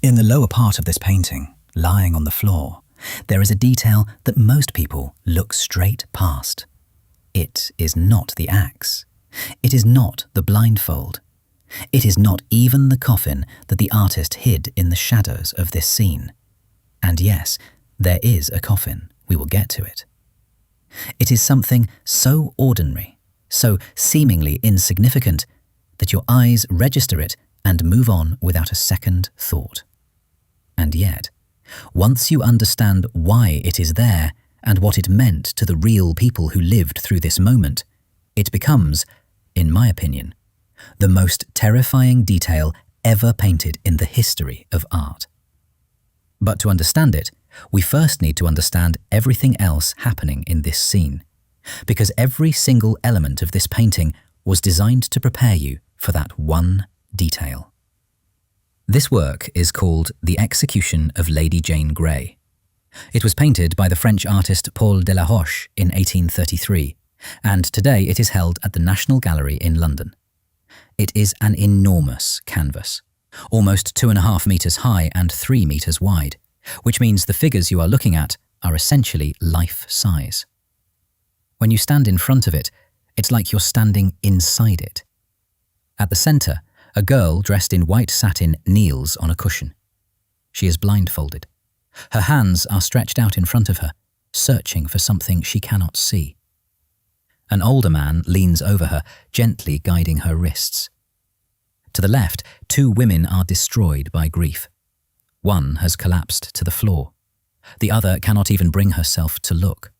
In the lower part of this painting, lying on the floor, there is a detail that most people look straight past. It is not the axe. It is not the blindfold. It is not even the coffin that the artist hid in the shadows of this scene. And yes, there is a coffin. We will get to it. It is something so ordinary, so seemingly insignificant, that your eyes register it and move on without a second thought. And yet, once you understand why it is there and what it meant to the real people who lived through this moment, it becomes, in my opinion, the most terrifying detail ever painted in the history of art. But to understand it, we first need to understand everything else happening in this scene, because every single element of this painting was designed to prepare you for that one detail. This work is called The Execution of Lady Jane Grey. It was painted by the French artist Paul Delaroche in 1833, and today it is held at the National Gallery in London. It is an enormous canvas, almost 2.5 meters high and 3 meters wide, which means the figures you are looking at are essentially life-size. When you stand in front of it, it's like you're standing inside it. At the center, a girl dressed in white satin kneels on a cushion. She is blindfolded. Her hands are stretched out in front of her, searching for something she cannot see. An older man leans over her, gently guiding her wrists. To the left, 2 women are destroyed by grief. One has collapsed to the floor. The other cannot even bring herself to look.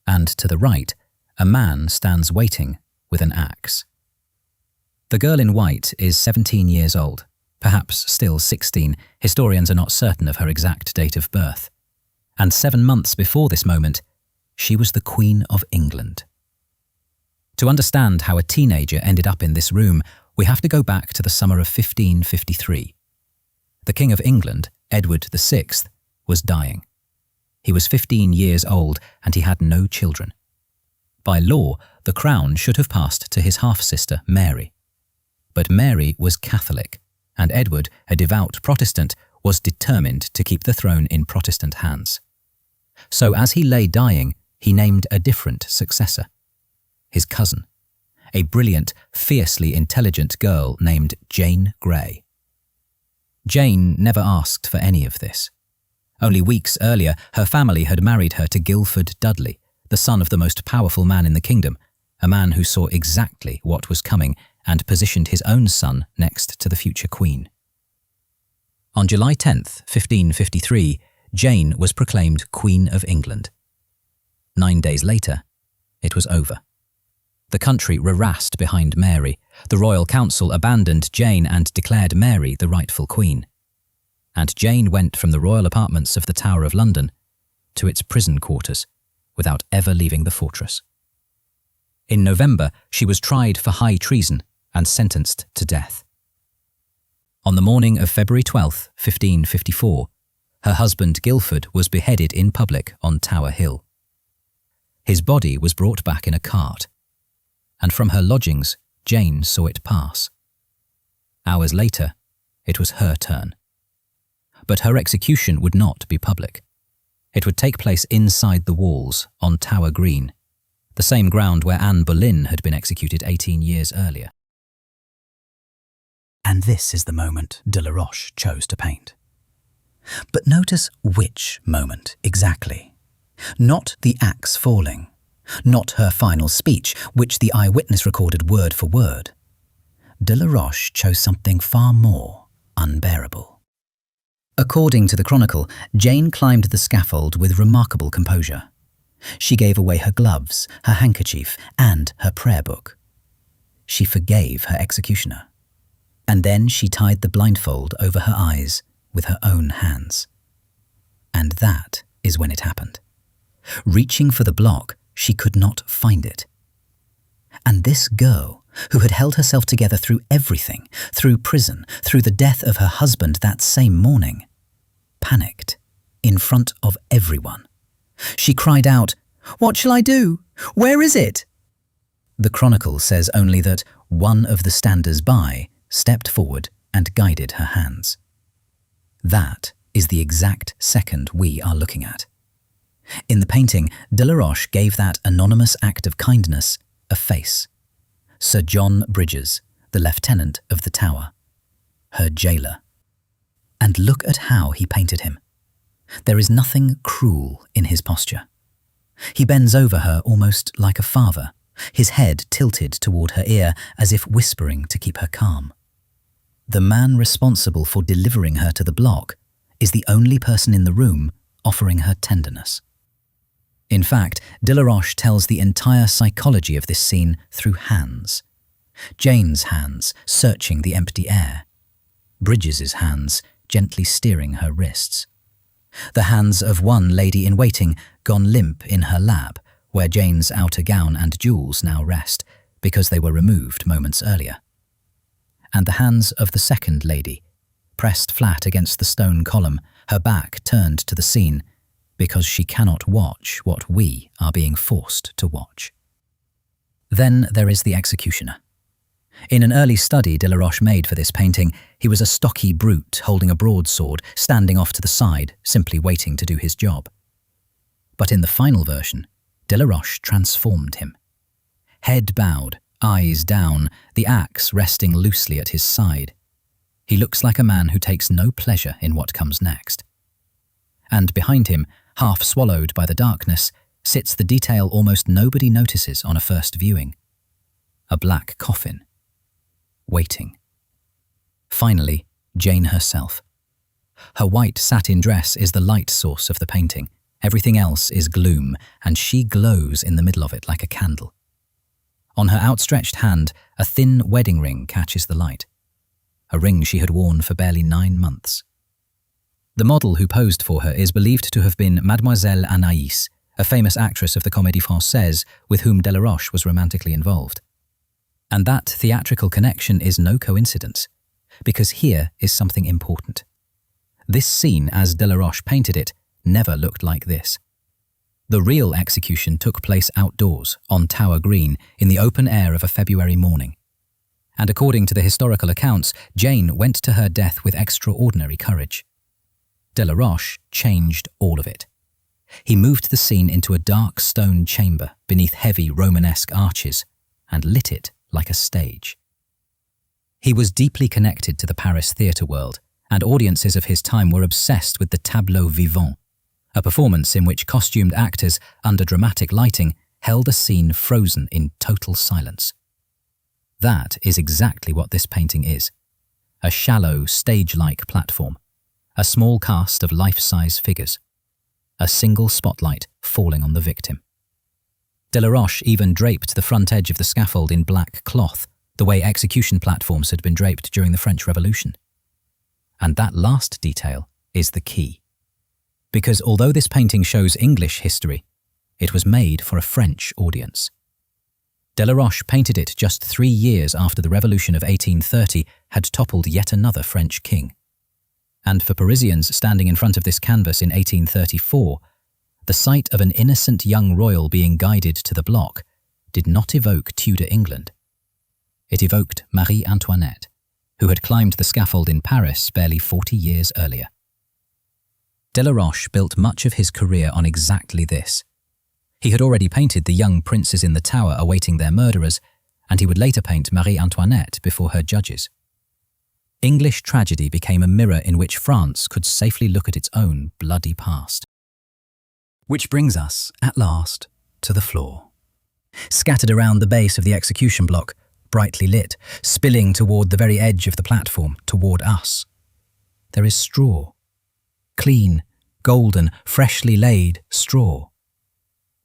And to the right, a man stands waiting with an axe. The girl in white is 17 years old, perhaps still 16. Historians are not certain of her exact date of birth. And 7 months before this moment, she was the Queen of England. To understand how a teenager ended up in this room, we have to go back to the summer of 1553. The King of England, Edward VI, was dying. He was 15 years old and he had no children. By law, the crown should have passed to his half-sister, Mary. But Mary was Catholic, and Edward, a devout Protestant, was determined to keep the throne in Protestant hands. So as he lay dying, he named a different successor. His cousin, a brilliant, fiercely intelligent girl named Jane Grey. Jane never asked for any of this. Only weeks earlier, her family had married her to Guildford Dudley, the son of the most powerful man in the kingdom, a man who saw exactly what was coming and positioned his own son next to the future queen. On July 10th, 1553, Jane was proclaimed Queen of England. 9 days later, it was over. The country harassed behind Mary. The royal council abandoned Jane and declared Mary the rightful queen. And Jane went from the royal apartments of the Tower of London to its prison quarters without ever leaving the fortress. In November, she was tried for high treason and sentenced to death. On the morning of February 12, 1554, her husband Guildford was beheaded in public on Tower Hill. His body was brought back in a cart, and from her lodgings, Jane saw it pass. Hours later, it was her turn. But her execution would not be public. It would take place inside the walls on Tower Green, the same ground where Anne Boleyn had been executed 18 years earlier. And this is the moment Delaroche chose to paint. But notice which moment exactly. Not the axe falling, not her final speech, which the eyewitness recorded word for word. Delaroche chose something far more unbearable. According to the Chronicle, Jane climbed the scaffold with remarkable composure. She gave away her gloves, her handkerchief, and her prayer book. She forgave her executioner. And then she tied the blindfold over her eyes with her own hands. And that is when it happened. Reaching for the block, she could not find it. And this girl, who had held herself together through everything, through prison, through the death of her husband that same morning, panicked in front of everyone. She cried out, "What shall I do? Where is it?" The Chronicle says only that one of the standers-by stepped forward and guided her hands. That is the exact second we are looking at. In the painting, Delaroche gave that anonymous act of kindness a face. Sir John Bridges, the lieutenant of the Tower, her jailer. And look at how he painted him. There is nothing cruel in his posture. He bends over her almost like a father, his head tilted toward her ear as if whispering to keep her calm. The man responsible for delivering her to the block is the only person in the room offering her tenderness. In fact, Delaroche tells the entire psychology of this scene through hands. Jane's hands searching the empty air. Bridges's hands gently steering her wrists. The hands of one lady-in-waiting gone limp in her lap, where Jane's outer gown and jewels now rest, because they were removed moments earlier. And the hands of the second lady, pressed flat against the stone column, her back turned to the scene, because she cannot watch what we are being forced to watch. Then there is the executioner. In an early study Delaroche made for this painting, he was a stocky brute holding a broadsword, standing off to the side, simply waiting to do his job. But in the final version, Delaroche transformed him. Head bowed, eyes down, the axe resting loosely at his side. He looks like a man who takes no pleasure in what comes next. And behind him, half swallowed by the darkness, sits the detail almost nobody notices on a first viewing. A black coffin. Waiting. Finally, Jane herself. Her white satin dress is the light source of the painting. Everything else is gloom, and she glows in the middle of it like a candle. On her outstretched hand, a thin wedding ring catches the light. A ring she had worn for barely 9 months. The model who posed for her is believed to have been Mademoiselle Anaïs, a famous actress of the Comédie Française with whom Delaroche was romantically involved. And that theatrical connection is no coincidence, because here is something important. This scene, as Delaroche painted it, never looked like this. The real execution took place outdoors, on Tower Green, in the open air of a February morning. And according to the historical accounts, Jane went to her death with extraordinary courage. Delaroche changed all of it. He moved the scene into a dark stone chamber beneath heavy Romanesque arches and lit it like a stage. He was deeply connected to the Paris theatre world, and audiences of his time were obsessed with the tableau vivant, a performance in which costumed actors, under dramatic lighting, held a scene frozen in total silence. That is exactly what this painting is. A shallow, stage-like platform. A small cast of life-size figures. A single spotlight falling on the victim. Delaroche even draped the front edge of the scaffold in black cloth, the way execution platforms had been draped during the French Revolution. And that last detail is the key. Because although this painting shows English history, it was made for a French audience. Delaroche painted it just 3 years after the Revolution of 1830 had toppled yet another French king. And for Parisians standing in front of this canvas in 1834, the sight of an innocent young royal being guided to the block did not evoke Tudor England. It evoked Marie Antoinette, who had climbed the scaffold in Paris barely 40 years earlier. Delaroche built much of his career on exactly this. He had already painted the young princes in the Tower awaiting their murderers, and he would later paint Marie Antoinette before her judges. English tragedy became a mirror in which France could safely look at its own bloody past. Which brings us, at last, to the floor. Scattered around the base of the execution block, brightly lit, spilling toward the very edge of the platform, toward us, there is straw. Clean, golden, freshly laid straw.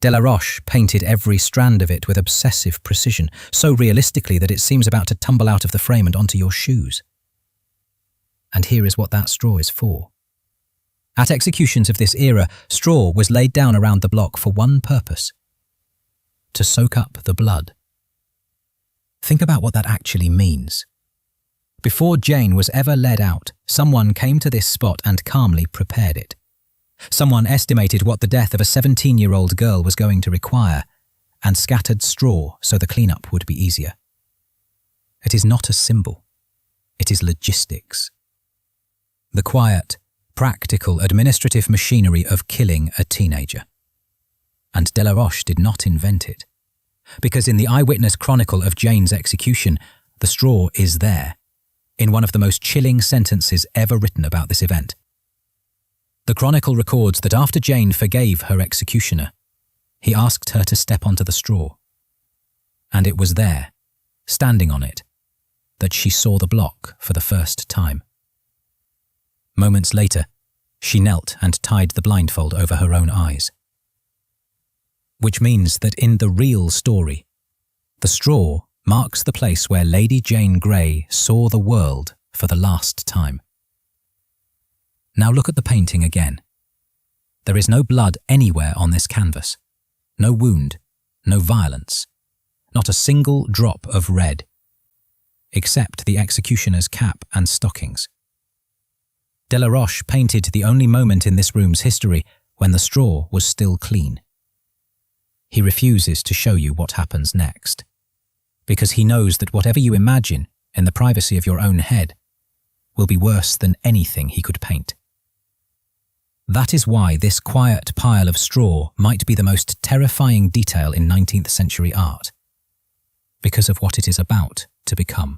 Delaroche painted every strand of it with obsessive precision, so realistically that it seems about to tumble out of the frame and onto your shoes. And here is what that straw is for. At executions of this era, straw was laid down around the block for one purpose: to soak up the blood. Think about what that actually means. Before Jane was ever led out, someone came to this spot and calmly prepared it. Someone estimated what the death of a 17-year-old girl was going to require, and scattered straw so the cleanup would be easier. It is not a symbol. It is logistics. The quiet, practical administrative machinery of killing a teenager. And Delaroche did not invent it. Because in the eyewitness chronicle of Jane's execution, the straw is there, in one of the most chilling sentences ever written about this event. The chronicle records that after Jane forgave her executioner, he asked her to step onto the straw. And it was there, standing on it, that she saw the block for the first time. Moments later, she knelt and tied the blindfold over her own eyes. Which means that in the real story, the straw marks the place where Lady Jane Grey saw the world for the last time. Now look at the painting again. There is no blood anywhere on this canvas, no wound, no violence, not a single drop of red, except the executioner's cap and stockings. Delaroche painted the only moment in this room's history when the straw was still clean. He refuses to show you what happens next, because he knows that whatever you imagine in the privacy of your own head will be worse than anything he could paint. That is why this quiet pile of straw might be the most terrifying detail in 19th century art, because of what it is about to become.